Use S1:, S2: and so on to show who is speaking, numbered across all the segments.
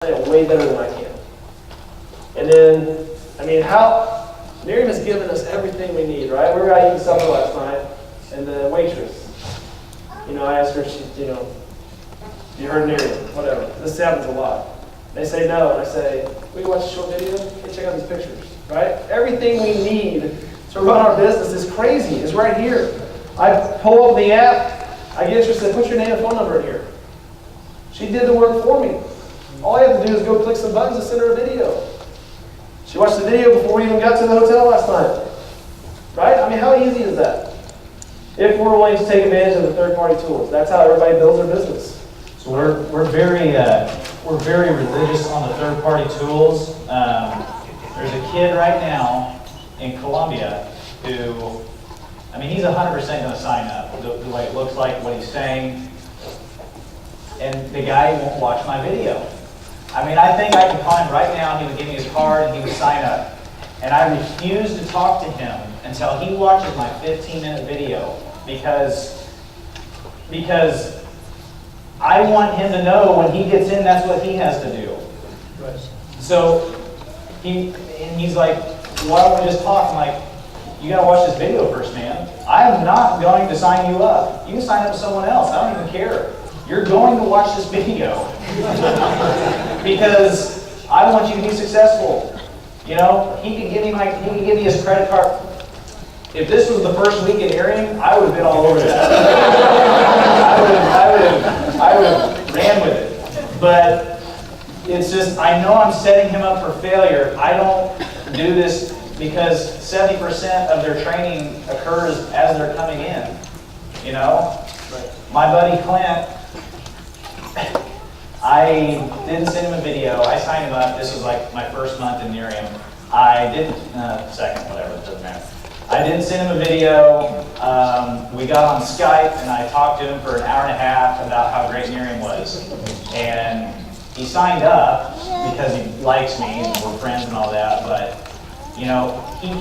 S1: it way better than I can. And then, I mean, Nerium has given us everything we need, right? We were out eating supper last night, and the waitress, I asked her, you heard Nerium, whatever. This happens a lot. They say no, and I say, we watch a short video, hey, check out these pictures, right? Everything we need to run our business is crazy. It's right here. I pull up the app, I get interested, put your name and phone number in here. She did the work for me. All I have to do is go click some buttons and send her a video. She watched the video before we even got to the hotel last night. Right? I mean, how easy is that? If we're willing to take advantage of the third-party tools. That's how everybody builds their business.
S2: So we're very religious on the third-party tools. There's a kid right now in Colombia who, he's 100% going to sign up. The way it looks like, what he's saying, and the guy won't watch my video. I think I can call him right now, he would give me his card, and he would sign up. And I refuse to talk to him until he watches my 15-minute video because I want him to know when he gets in, that's what he has to do.
S1: Right.
S2: So he's like, why don't we just talk? I'm like, you got to watch this video first, man. I am not going to sign you up. You can sign up to someone else. I don't even care. You're going to watch this video because I want you to be successful. He can give me his credit card. If this was the first week in Nerium, I would have been all over that. I would have ran with it. But it's just, I know I'm setting him up for failure. I don't do this because 70% of their training occurs as they're coming in.
S1: Right.
S2: My buddy Clint, I didn't send him a video. I signed him up. This was like my first month in Nerium. I didn't, second, whatever, it doesn't matter. I didn't send him a video. We got on Skype and I talked to him for an hour and a half about how great Nerium was. And he signed up because he likes me and we're friends and all that, but he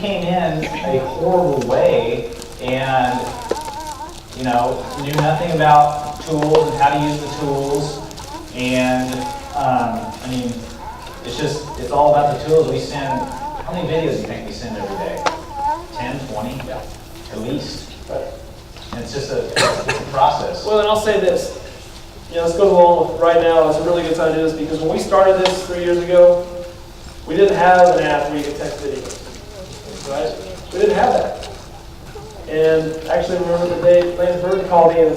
S2: came in a horrible way and knew nothing about tools and how to use the tools. And it's all about the tools we send. How many videos do you think we send every day? 10, 20?
S1: Yeah.
S2: At least.
S1: Right.
S2: And it's just a process.
S1: Well, and I'll say this. Let's go along with right now. It's a really good time to do this because when we started this 3 years ago, we didn't have an app where you could text videos. Right? We didn't have that. And actually, I remember the day Lance Burton called me and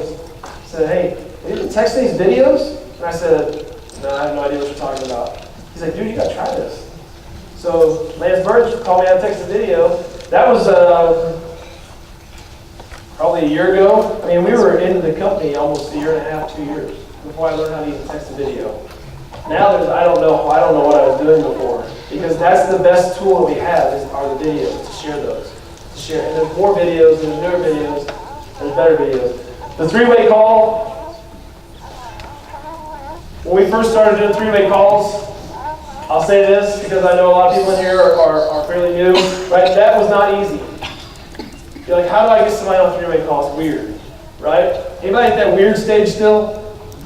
S1: said, hey, we didn't text these videos? And I said, no, I have no idea what you're talking about. He's like, dude, you got to try this. So Lance Burton called me how to text a video. That was probably a year ago. We were in the company almost a year and a half, 2 years before I learned how to even text a video. Now I don't know what I was doing before because that's the best tool that we have are the videos, to share those. And there's more videos, there's newer videos, there's better videos. The three-way call, when we first started doing three-way calls, I'll say this because I know a lot of people in here are fairly new, right? That was not easy. You're like, how do I get somebody on three-way calls? It's weird, right? Anybody at that weird stage still?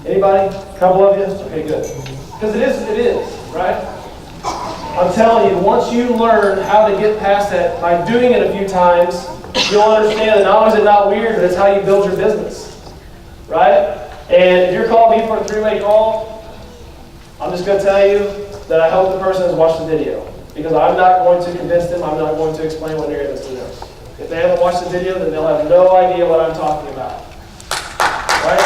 S1: Anybody? A couple of you? Okay, good. Because it is, right? I'm telling you, once you learn how to get past that by doing it a few times, you'll understand that not only is it not weird, but it's how you build your business, right? And if you're calling me for a three-way call, I'm just going to tell you that I hope the person has watched the video. Because I'm not going to convince them, I'm not going to explain what Nerium is to them. If they haven't watched the video, then they'll have no idea what I'm talking about. Right?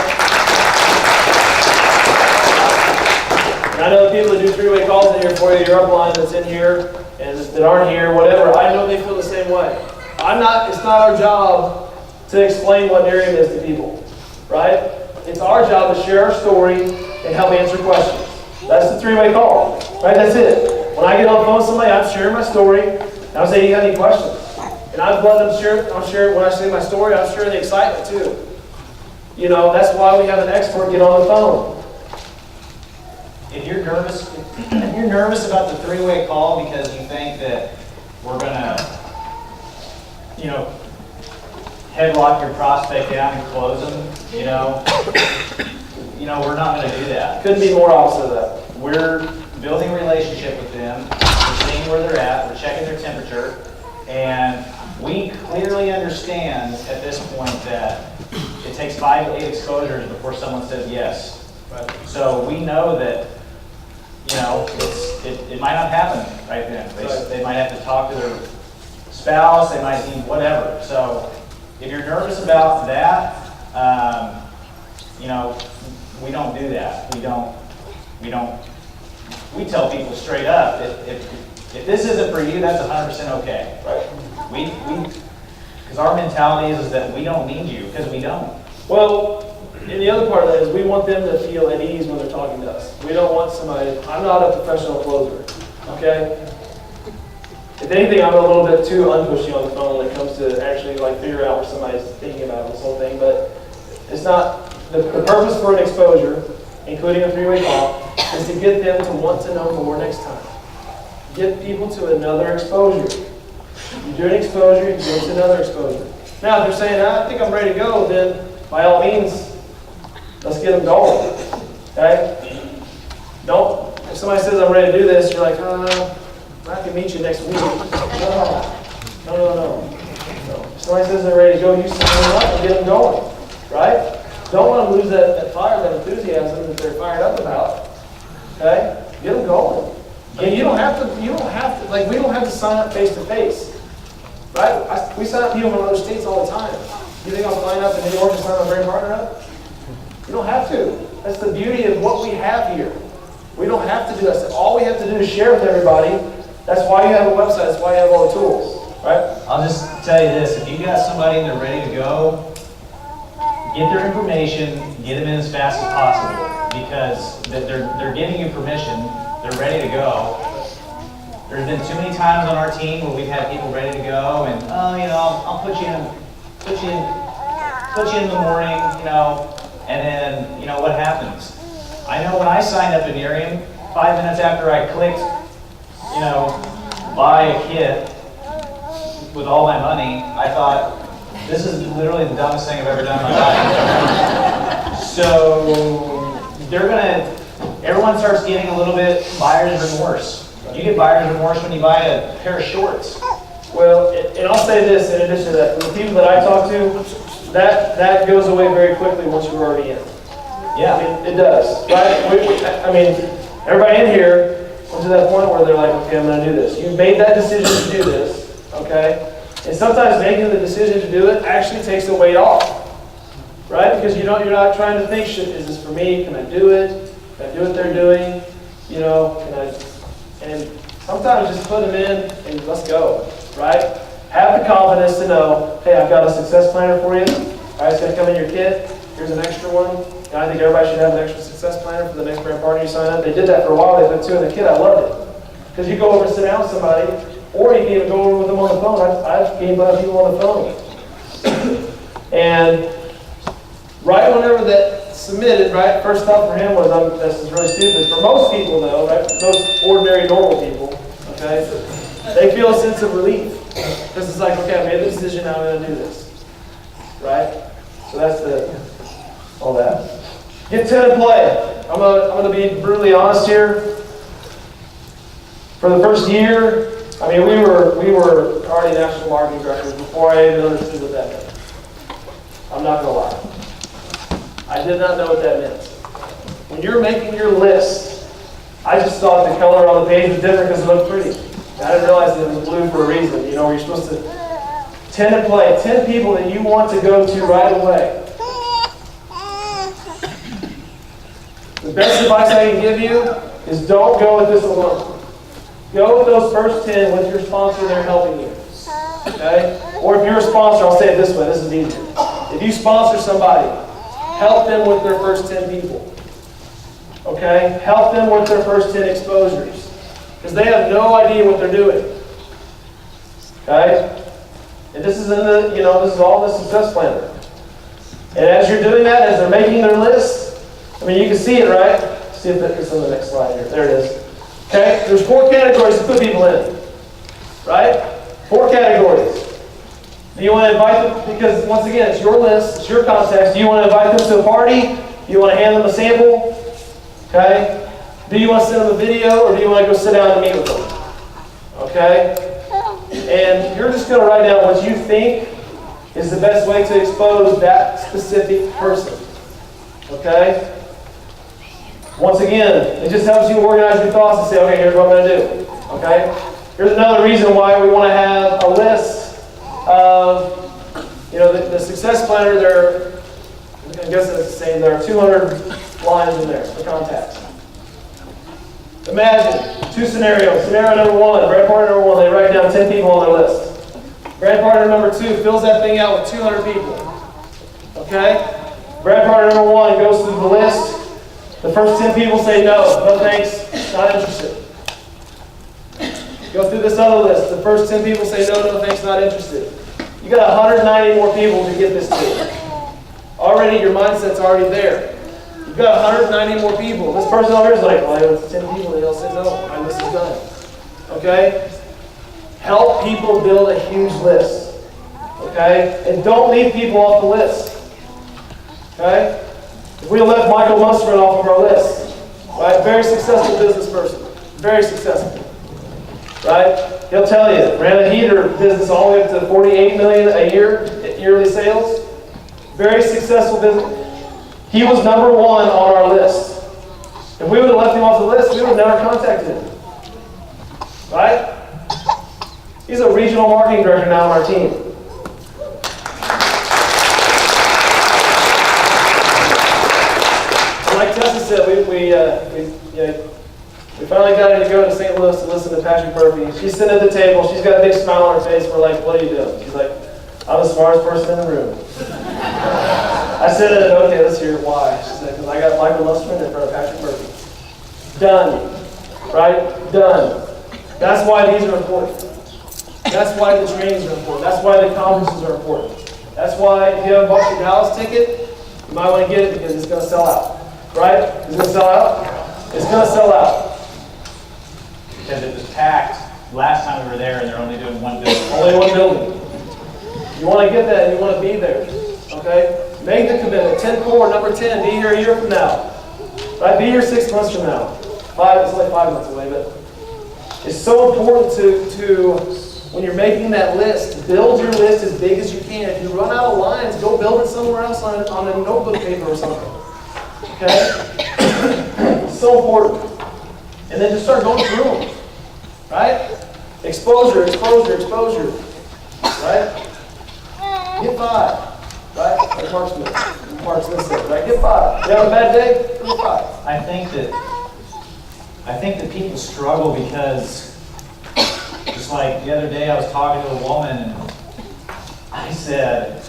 S1: And I know the people that do three-way calls in here for you, your upline that's in here, and that aren't here, whatever, I know they feel the same way. It's not our job to explain what Nerium is to people. Right? It's our job to share our story and help answer questions. That's the three-way call. Right? That's it. When I get on the phone with somebody, I'm sharing my story, and I'm saying, you got any questions? And I'm letting them share it. I'm sharing, when I say my story, I'm sharing the excitement too. That's why we have an expert get on the phone.
S2: If you're nervous about the three-way call because you think that we're gonna, headlock your prospect down and close them, we're not gonna do that.
S1: Couldn't be more opposite of that.
S2: We're building a relationship with them, we're seeing where they're at, we're checking their temperature, and we clearly understand at this point that it takes 5 to 8 exposures before someone says yes.
S1: Right.
S2: So we know that, you know, it might not happen right then. They might have to talk to their spouse, they might need whatever. So if you're nervous about that, you know, we don't do that. We tell people straight up, if this isn't for you, that's 100% okay.
S1: Right.
S2: Because our mentality is that we don't need you, because we don't.
S1: Well, and the other part of that is we want them to feel at ease when they're talking to us. We don't want somebody, I'm not a professional closer, okay? If anything, I'm a little bit too unpushy on the phone when it comes to actually like figure out what somebody's thinking about this whole thing, but it's not, the purpose for an exposure, including a three-way call, is to get them to want to know more next time. Get people to another exposure. You do an exposure, you go to another exposure. Now, if they're saying, I think I'm ready to go, then by all means, let's get them going. Okay? Don't, if somebody says I'm ready to do this, you're like, I can meet you next week. No. If somebody says they're ready to go, you sign them up and get them going. Right? Don't want to lose that fire, that enthusiasm that they're fired up about. Okay? Get them going. And you don't have to, like, we don't have to sign up face to face. Right? We sign up people from other states all the time. You think I'll sign up in New York and sign my brand partner up? You don't have to. That's the beauty of what we have here. We don't have to do that. All we have to do is share with everybody. That's why you have a website. That's why you have all the tools. Right?
S2: I'll just tell you this. If you got somebody and they're ready to go, get their information, get them in as fast as possible. Because they're giving you permission. They're ready to go. There's been too many times on our team where we've had people ready to go, and I'll put you in the morning, and then what happens? I know when I signed up at Nerium, 5 minutes after I clicked, buy a kit with all my money, I thought, this is literally the dumbest thing I've ever done in my life. So everyone starts getting a little bit buyer's remorse. You get buyer's remorse when you buy a pair of shorts.
S1: Well, and I'll say this in addition to that. For the people that I talk to, that goes away very quickly once you're already in.
S2: Yeah.
S1: I mean, it does, right? Everybody in here went to that point where they're like, okay, I'm going to do this. You made that decision to do this, okay? And sometimes making the decision to do it actually takes the weight off, right? Because you're not trying to think, is this for me? Can I do it? Can I do what they're doing? And sometimes just put them in and let's go, right? Have the confidence to know, hey, I've got a success planner for you. All right, it's going to come in your kit. Here's an extra one. And I think everybody should have an extra success planner for the next brand partner you sign up. They did that for a while. They put 2 in the kit. I loved it. Because you go over and sit down with somebody, or you can even go over with them on the phone. I've gained a lot of people on the phone. And right whenever that submitted, right, first thought for him was, this is really stupid. For most people, though, right, most ordinary, normal people, okay, they feel a sense of relief. Because it's like, okay, I made the decision, now I'm going to do this. Right? So that's all that. Get 10 and play. I'm going to be brutally honest here. For the first year, we were already national marketing directors before I even understood what that meant. I'm not going to lie. I did not know what that meant. When you're making your list, I just thought the color on the page was different because it looked pretty. I didn't realize that it was blue for a reason. Where you're supposed to 10 and play. 10 people that you want to go to right away. The best advice I can give you is don't go with this alone. Go with those first 10 with your sponsor they're helping you. Okay? Or if you're a sponsor, I'll say it this way, this is easier. If you sponsor somebody, help them with their first 10 people. Okay? Help them with their first 10 exposures. Because they have no idea what they're doing. Okay? And this is this is all the success planner. And as you're doing that, as they're making their list, you can see it, right? Let's see if it's on the next slide here. There it is. Okay? There's 4 categories to put people in. Right? 4 categories. Do you want to invite them? Because once again, it's your list, it's your context. Do you want to invite them to a party? Do you want to hand them a sample? Okay? Do you want to send them a video, or do you want to go sit down and meet with them? Okay? And you're just going to write down what you think is the best way to expose that specific person. Okay? Once again, it just helps you organize your thoughts and say, okay, here's what I'm going to do. Okay? Here's another reason why we want to have a list of, the success planner. I guess it's the same. There are 200 lines in there for contacts. Imagine 2 scenarios. Scenario number 1, brand partner number 1, they write down 10 people on their list. Brand partner number 2 fills that thing out with 200 people. Okay? Brand partner number 1 goes through the list. The first 10 people say no thanks, not interested. Go through this other list. The first 10 people say no thanks, not interested. You got 190 more people to get this to. Already, your mindset's already there. You've got 190 more people. This person over here is like, well, it's 10 people, they all said no. My list is done. Okay? Help people build a huge list. Okay? And don't leave people off the list. Okay? If we left Michael Mustard off of our list, right? Very successful business person. Very successful. Right? He'll tell you, ran a heater business all the way up to $48 million a year, yearly sales. Very successful business. He was number 1 on our list. If we would have left him off the list, we would have never contacted him. Right? He's a regional marketing director now on our team. Like Tessa said, we finally got her to go to St. Louis to listen to Patrick Murphy. She's sitting at the table. She's got a big smile on her face. We're like, what are you doing? She's like, I'm the smartest person in the room. I said, okay, let's hear why. She said, because I got Michael Mustard in front of Patrick Murphy. Done. Right? Done. That's why these are important. That's why the trainings are important. That's why the conferences are important. That's why if you haven't bought your Dallas ticket, you might want to get it because it's going to sell out. Right? It's going to sell out? It's going to sell out.
S2: Because it was packed last time we were there, and they're only doing 1 building.
S1: Only 1 building. You want to get that, and you want to be there. Okay? Make the commitment. 10-4, number 10. Be here a year from now. Right? Be here 6 months from now. It's like 5 months away, but it's so important to when you're making that list, build your list as big as you can. If you run out of lines, go build it somewhere else on a notebook paper or something. Okay? It's so important. And then just start going through them. Right? Exposure, exposure, exposure. Right? Get 5. Right? Like Mark Smith said, right? Get 5. You have a bad day? Get 5.
S2: I think that people struggle because, just like the other day I was talking to a woman and I said,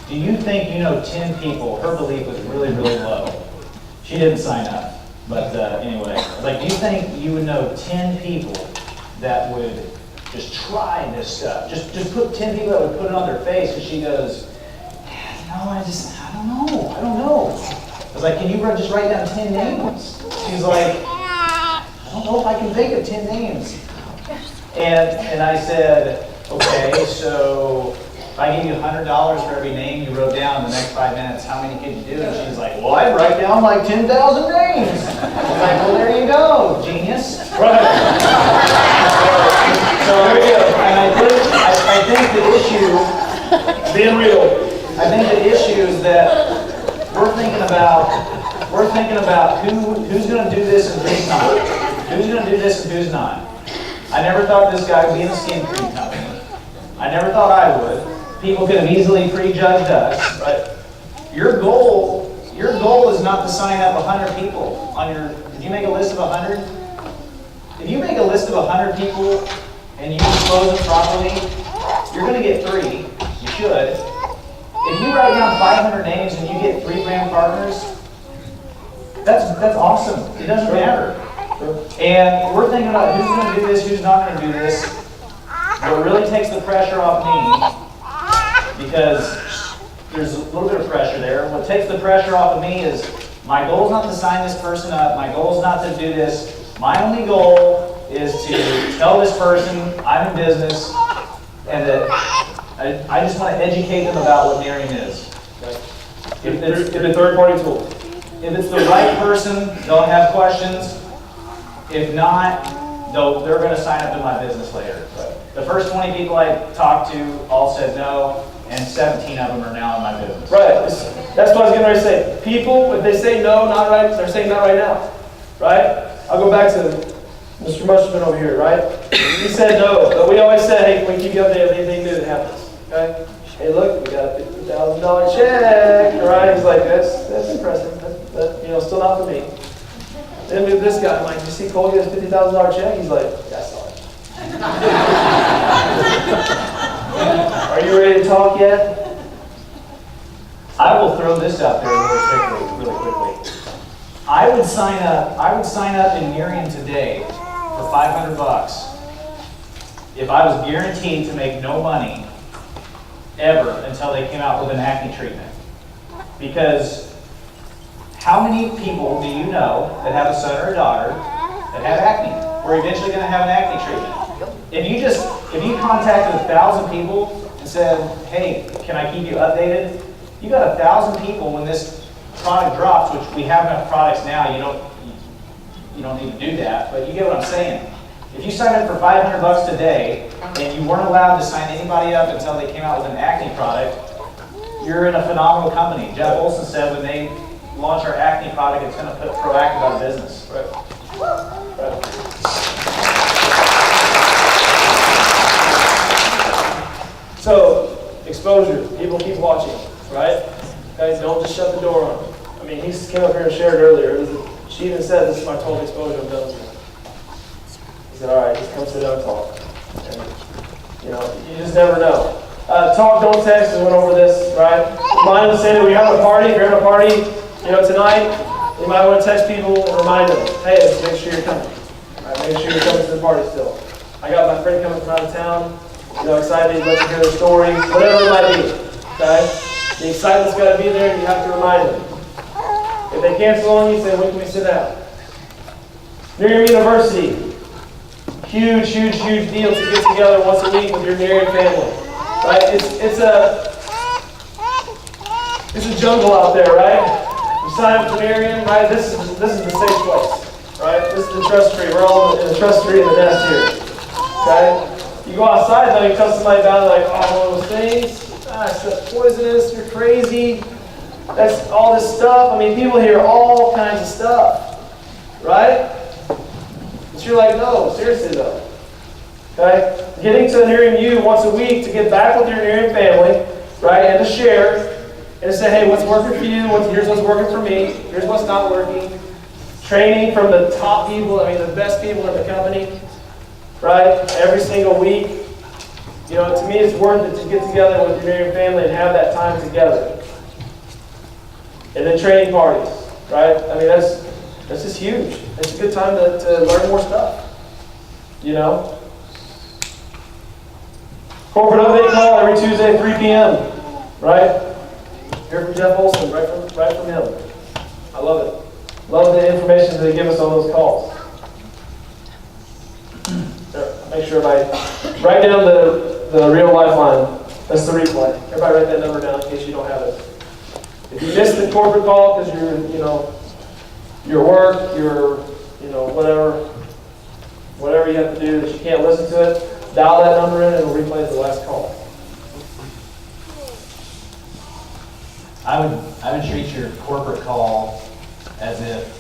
S2: do you think you know 10 people? Her belief was really, really low. She didn't sign up. But anyway, like, do you think you would know 10 people that would just try this stuff? Just put 10 people that would put it on their face, and she goes, I don't know. I was like, can you just write down 10 names? She's like, I don't know if I can think of 10 names. And I said, okay, so if I give you $100 for every name you wrote down in the next 5 minutes, how many could you do? And she's like, well, I'd write down like 10,000 names. I was like, well, there you go, genius.
S1: Right. So there you go.
S2: And I think the issue,
S1: being real.
S2: I think the issue is that we're thinking about who's going to do this and who's not. Who's going to do this and who's not. I never thought this guy would be in the skin cream company. I never thought I would. People could have easily prejudged us, but your goal is not to sign up 100 people on your. Did you make a list of 100? If you make a list of 100 people and you expose them properly, you're going to get 3. You should. If you write down 500 names and you get 3 brand partners, that's awesome. It doesn't matter. And we're thinking about who's going to do this, who's not going to do this. What really takes the pressure off me, because there's a little bit of pressure there. What takes the pressure off of me is my goal is not to sign this person up. My goal is not to do this. My only goal is to tell this person I'm in business and that I just want to educate them about what Nerium is.
S1: It's a third-party tool.
S2: If it's the right person, they'll have questions. If not, they're going to sign up in my business later. The first 20 people I talked to all said no, and 17 of them are now in my business.
S1: Right. That's what I was getting ready to say. People, if they say no, not right, they're saying not right now. Right? I'll go back to Mr. Mushman over here, right? He said no, but we always said, hey, can we keep you updated with anything new that happens? Okay? Hey, look, we got a $50,000 check, right? He's like, that's impressive. That's, still not for me. Then with this guy, I'm like, you see Cole get a $50,000 check? He's like, yeah, I saw it. Are you ready to talk yet?
S2: I will throw this out there really quickly. I would sign up in Nerium today for $500 if I was guaranteed to make no money ever until they came out with an acne treatment. Because how many people do you know that have a son or a daughter that have acne? We're eventually going to have an acne treatment. If you contacted 1,000 people and said, hey, can I keep you updated? You got 1,000 people when this product drops, which we have enough products now, you don't need to do that, but you get what I'm saying. If you signed up for $500 today and you weren't allowed to sign anybody up until they came out with an acne product, you're in a phenomenal company. Jeff Olson said when they launch our acne product, it's going to put Proactive out of business.
S1: Right. So, exposure. People keep watching, right? Guys, don't just shut the door on them. I mean, he came up here and shared earlier. She even said, this is my total exposure, I'm done with you. He said, all right, just come sit down and talk. And, you just never know. Talk, don't text, we went over this, right? Remind them to say that we have a party. If you're having a party, tonight, you might want to text people and remind them, hey, let's make sure you're coming. All right, make sure you're coming to the party still. I got my friend coming from out of town, excited, let you hear their story, whatever it might be, okay? The excitement's got to be there, and you have to remind them. If they cancel on you, say, when can we sit down? Nerium University. Huge deal to get together once a week with your Nerium family. Right? It's a jungle out there, right? You sign up for Nerium, right? This is the safe place. Right? This is the trust tree. We're all in the trust tree in the nest here. Okay? You go outside though, you tell somebody about it, like, oh, one of those things. It's poisonous, you're crazy. That's all this stuff. I mean, people hear all kinds of stuff. Right? But you're like, no, seriously though. Okay? Getting to Nerium U once a week to get back with your Nerium family, right? And to share and to say, hey, what's working for you? Here's what's working for me. Here's what's not working. Training from the top people, the best people in the company, right? Every single week. To me, it's worth it to get together with your Nerium family and have that time together. And then training parties, right? That's just huge. It's a good time to learn more stuff. Corporate update call every Tuesday at 3 p.m. Right? Hear from Jeff Olson, right from him. I love it. Love the information that they give us on those calls. Make sure everybody write down the real lifeline. That's the replay. Everybody write that number down in case you don't have it. If you missed the corporate call because your work, whatever you have to do that you can't listen to it, dial that number in and it'll replay the last call.
S2: I would treat your corporate call as if,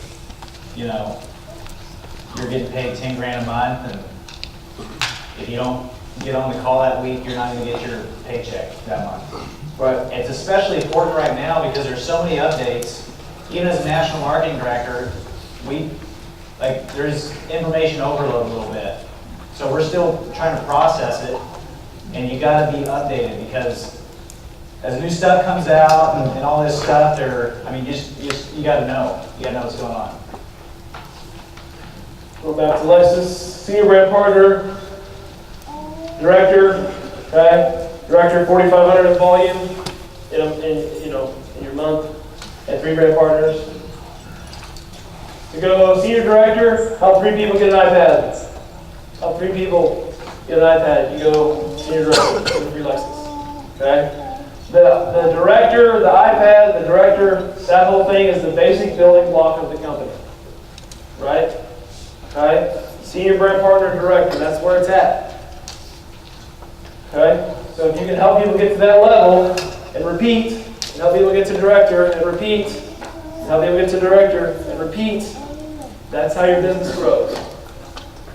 S2: you're getting paid 10 grand a month, and if you don't get on the call that week, you're not going to get your paycheck that month.
S1: Right.
S2: It's especially important right now because there's so many updates. Even as a national marketing director, there's information overload a little bit. So we're still trying to process it, and you got to be updated because as new stuff comes out and all this stuff, you got to know. You got to know what's going on.
S1: Go back to Lexus, senior brand partner, director, okay? Director 4,500 in volume in your month, and 3 brand partners. To go senior director, help 3 people get an iPad. Help 3 people get an iPad. You go senior director, get a free license. Okay? The director, the iPad, the director, that whole thing is the basic building block of the company. Right? Okay? Senior brand partner, director, that's where it's at. Okay? So if you can help people get to that level and repeat, and help people get to director and repeat, and help people get to director and repeat, that's how your business grows.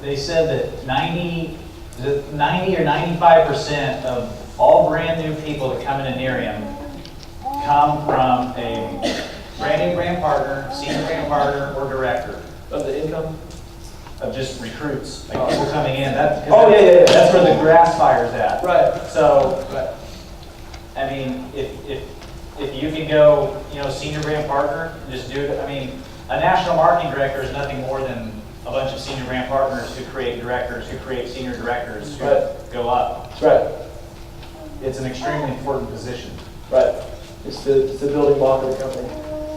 S2: They said that 90 or 95% of all brand new people that come into Nerium come from a brand new brand partner, senior brand partner, or director.
S1: Of the income?
S2: Of just recruits, like people coming in.
S1: Yeah.
S2: That's where the grass fire's at.
S1: Right.
S2: So,
S1: right.
S2: I mean, if you can go, senior brand partner, just do it. I mean, a national marketing director is nothing more than a bunch of senior brand partners who create directors, who create senior directors, who go up.
S1: Right.
S2: It's an extremely important position.
S1: Right. It's the building block of the company.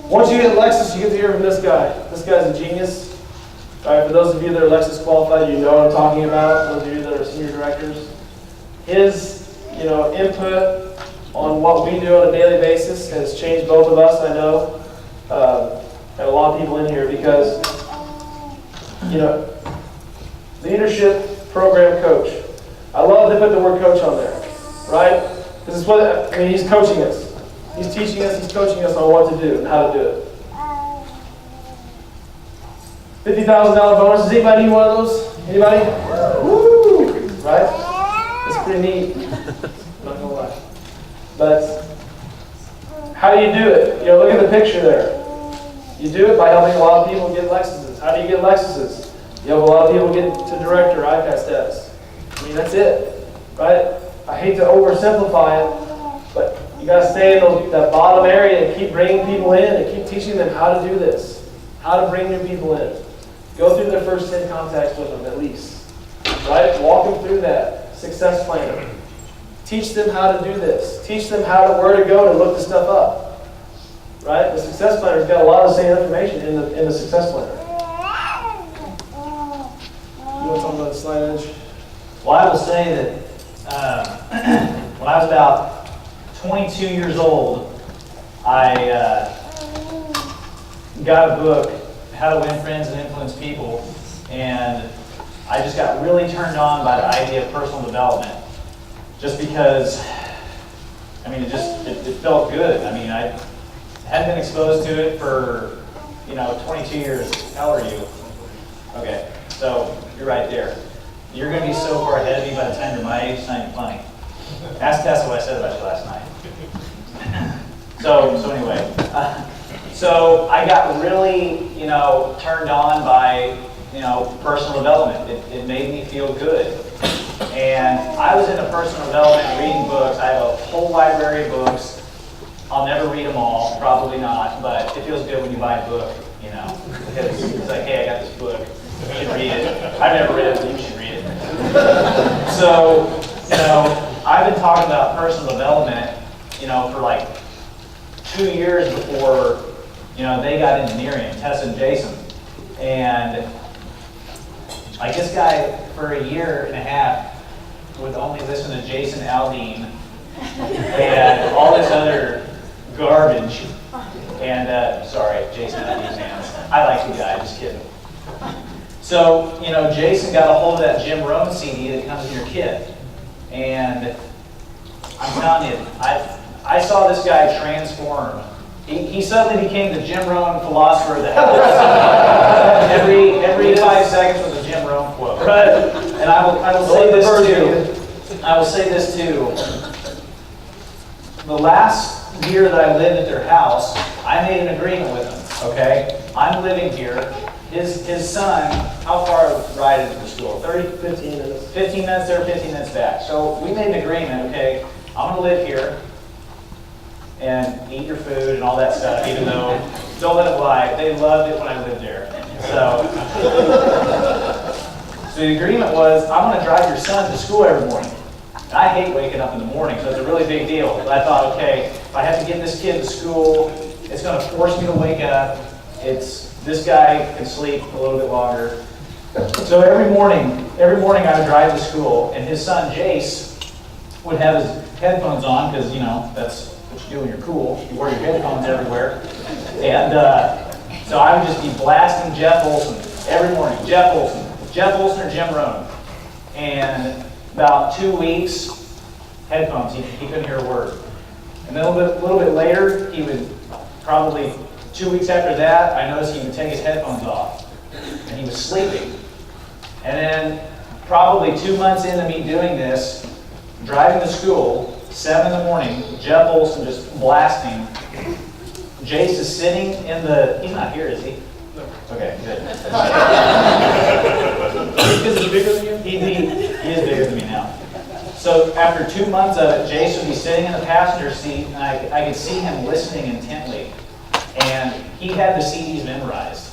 S1: Once you get Lexus, you get to hear from this guy. This guy's a genius. All right, for those of you that are Lexus qualified, you know what I'm talking about. Those of you that are senior directors, his input on what we do on a daily basis has changed both of us. I know, and a lot of people in here because leadership program coach. I love to put the word coach on there, right? Because it's what he's coaching us. He's teaching us. He's coaching us on what to do and how to do it. $50,000 bonus. Does anybody need one of those? Anybody? Woo! Right? It's pretty neat. I'm not gonna lie. But how do you do it? Look at the picture there. You do it by helping a lot of people get Lexuses. How do you get Lexuses? You help a lot of people get to director, iPad status. I mean, that's it, right? I hate to oversimplify it, but you got to stay in that bottom area and keep bringing people in and keep teaching them how to do this, how to bring new people in. Go through their first 10 contacts with them at least, right? Walk them through that success plan. Teach them how to do this. Teach them where to go to look this stuff up, right? The success planner's got a lot of the same information in the success planner. You want to talk about the slide edge?
S2: Well, I will say that when I was about 22 years old, I got a book, How to Win Friends and Influence People, and I just got really turned on by the idea of personal development, just because, it felt good. I mean, I hadn't been exposed to it for, 22 years. How old are you? Okay, so you're right there. You're going to be so far ahead of me by the time you're my age, it's not even funny. Ask Tessa what I said about you last night. So anyway, so I got really, turned on by, personal development. It made me feel good. And I was into personal development, reading books. I have a whole library of books. I'll never read them all, probably not, but it feels good when you buy a book, because it's like, hey, I got this book. You should read it. I've never read it, but you should read it. So, I've been talking about personal development, for like 2 years before, they got into Nerium, Tessa and Jason. And like this guy, for a year and a half, would only listen to Jason Aldean and all this other garbage. And, sorry, Jason Aldean's hands. I like you guys, just kidding. So, Jason got a hold of that Jim Rohn CD that comes in your kit. And I'm telling you, I saw this guy transform. He suddenly became the Jim Rohn philosopher of the house. Every 5 seconds was a Jim Rohn quote. Right. And I will say this too. I will say this too. The last year that I lived at their house, I made an agreement with them. Okay, I'm living here. His son, how far a ride is it to school? 15 minutes. 15 minutes there, 15 minutes back. So we made an agreement, okay, I'm going to live here and eat your food and all that stuff, even though, don't let it lie, they loved it when I lived there. So the agreement was, I'm going to drive your son to school every morning. And I hate waking up in the morning, so it's a really big deal. But I thought, okay, if I have to get this kid to school, it's going to force me to wake up. This guy can sleep a little bit longer. So every morning I would drive to school, and his son Jace would have his headphones on, because, you know, that's what you do when you're cool. You wear your headphones everywhere. And so I would just be blasting Jeff Olson every morning. Jeff Olson or Jim Rohn. And about 2 weeks, headphones, he couldn't hear a word. And then a little bit later, he would, probably 2 weeks after that, I noticed he would take his headphones off. And he was sleeping. And then probably 2 months into me doing this, driving to school, 7 in the morning, Jeff Olson just blasting. Jace is sitting in the, he's not here, is he? No. Okay, good.
S1: Is he bigger than you?
S2: He is bigger than me now. So after 2 months of it, Jace would be sitting in the passenger seat, and I could see him listening intently. And he had the CDs memorized.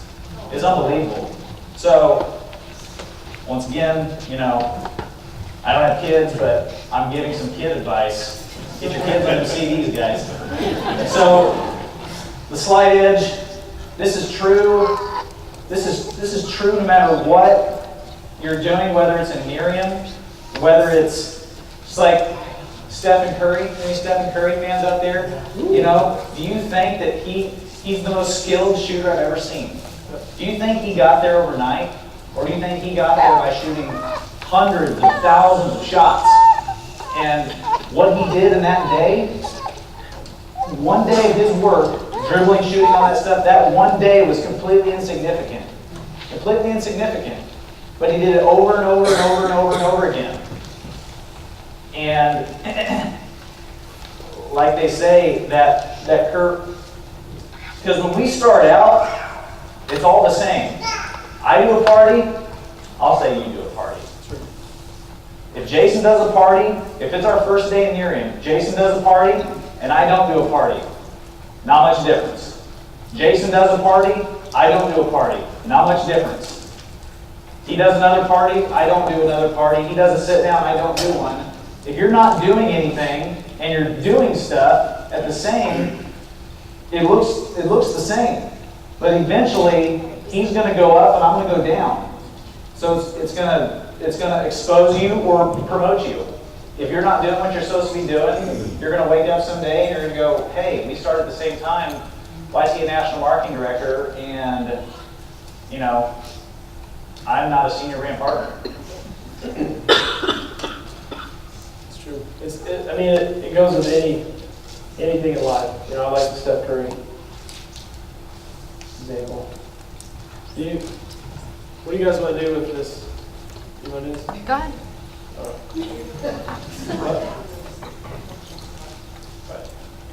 S2: It's unbelievable. So, once again, you know, I don't have kids, but I'm giving some kid advice. Get your kids on them CDs, guys. So, the slide edge, this is true. This is true no matter what you're doing, whether it's in Nerium, whether it's just like Stephen Curry. Any Stephen Curry fans out there? You know, do you think that he's the most skilled shooter I've ever seen? Do you think he got there overnight? Or do you think he got there by shooting hundreds of thousands of shots? And what he did in that day, one day of his work, dribbling, shooting, all that stuff, that one day was completely insignificant. Completely insignificant. But he did it over and over and over and over and over again. And like they say, that curve, because when we start out, it's all the same. I do a party, I'll say you do a party. If Jason does a party, if it's our first day in Nerium, Jason does a party, and I don't do a party. Not much difference. Jason does a party, I don't do a party. Not much difference. He does another party, I don't do another party. He does a sit down, I don't do one. If you're not doing anything, and you're doing stuff at the same, it looks the same. But eventually, he's going to go up and I'm going to go down. So it's going to expose you or promote you. If you're not doing what you're supposed to be doing, you're going to wake up someday and you're going to go, hey, we started at the same time. Why is he a national marketing director? And, you know, I'm not a senior brand partner.
S1: It's true. It goes with anything in life. You know, I like the Steph Curry example. What do you guys want to do with this? You want to do this?
S3: Go ahead.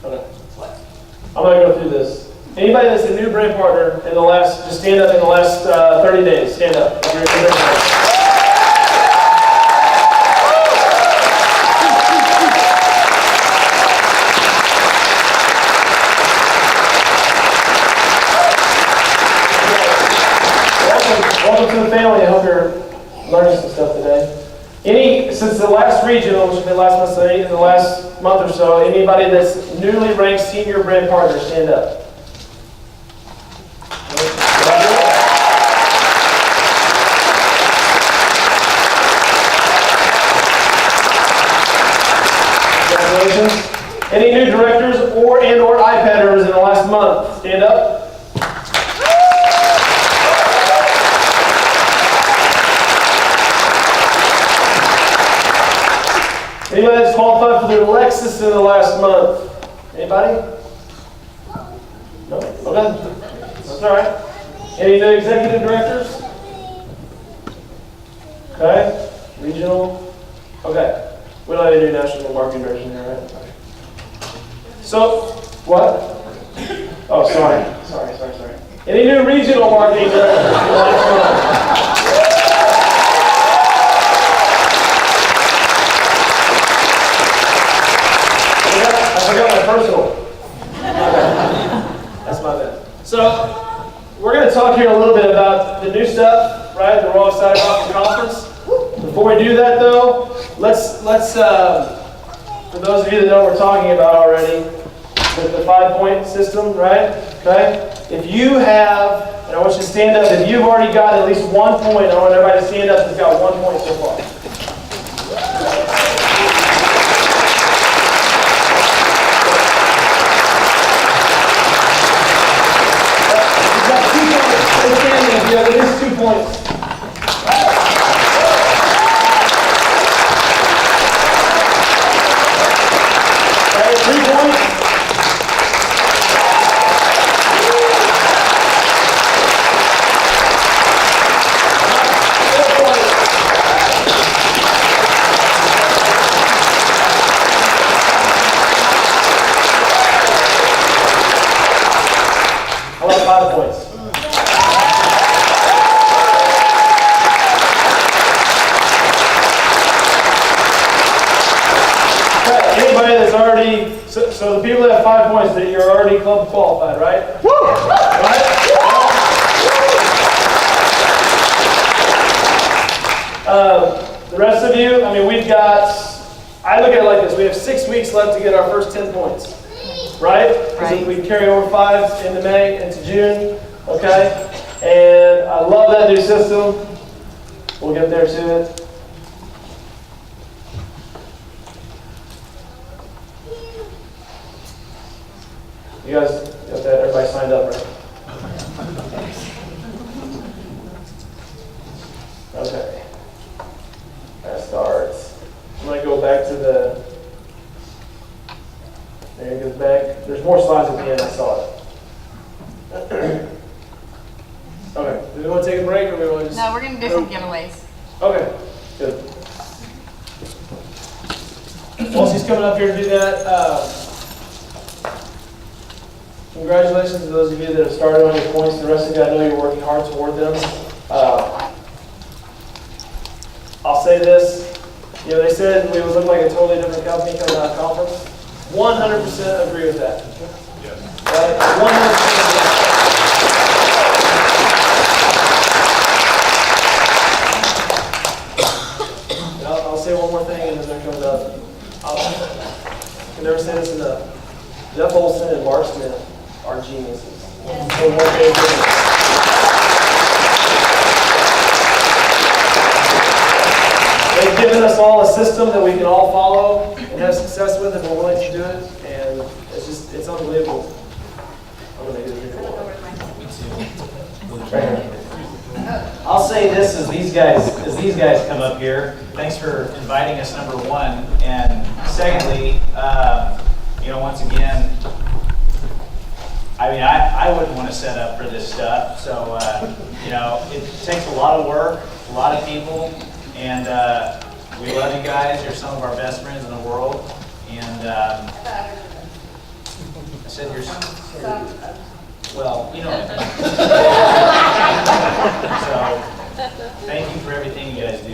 S1: Okay. I'm going to go through this. Anybody that's a new brand partner in the last, just stand up in the last 30 days. Stand up. If you're a new brand partner. Welcome to the family. I hope you're learning some stuff today. Since the last regional, which has been last month, in the last month or so, anybody that's newly ranked senior brand partner, stand up. Congratulations. Any new directors or iPadders in the last month, stand up. Anybody that's qualified for their Lexus in the last month? Anybody? No? Okay. That's all right. Any new executive directors? Okay. Regional? Okay. We don't have any national marketing direction here, right? So, what? Oh, sorry. Any new regional marketing directors in the last month? I forgot my personal. That's my bad. So, we're going to talk here a little bit about the new stuff, right? That we're all excited about the conference. Before we do that, though, let's for those of you that know what we're talking about already, with the 5-point system, right? Okay. If you have, and I want you to stand up. If you've already got at least 1 point, I want everybody to stand up that's got 1 point so far. points. Okay, 3 points. I like 5 points. Okay, anybody that's already, so the people that have 5 points, that you're already club qualified, right? Woo! Right? The rest of you, I mean, we've got, I look at it like this, we have 6 weeks left to get our first 10 points. Right? Because we carry over 5 into May, into June, okay? And I love that new system. We'll get there to it. You guys got that? Everybody signed up, right? Okay. That starts. I'm going to go back to the... There it goes back. There's more slides at the end, I saw it. Okay, do we want to take a break or we want to just...
S3: No, we're going to do some giveaways.
S1: Okay, good. While she's coming up here to do that, congratulations to those of you that have started on your points. The rest of you, I know you're working hard toward them. I'll say this. You know, they said we would look like a totally different company coming out of conference. 100% agree with that. Yes. Right? 100%. I'll say one more thing and then there comes up. I can never say this enough. Jeff Olson and Mark Smith are geniuses. Yes. They've given us all a system that we can all follow and have success with if we're willing to do it, and it's unbelievable. I'm going to get a drink of water.
S2: I'll say this as these guys come up here. Thanks for inviting us, number one. And secondly, you know, once again, I mean, I wouldn't want to set up for this stuff. So, you know, it takes a lot of work, a lot of people, and we love you guys. You're some of our best friends in the world. And I said you're, well, you know what I mean. So, thank you for everything you guys do.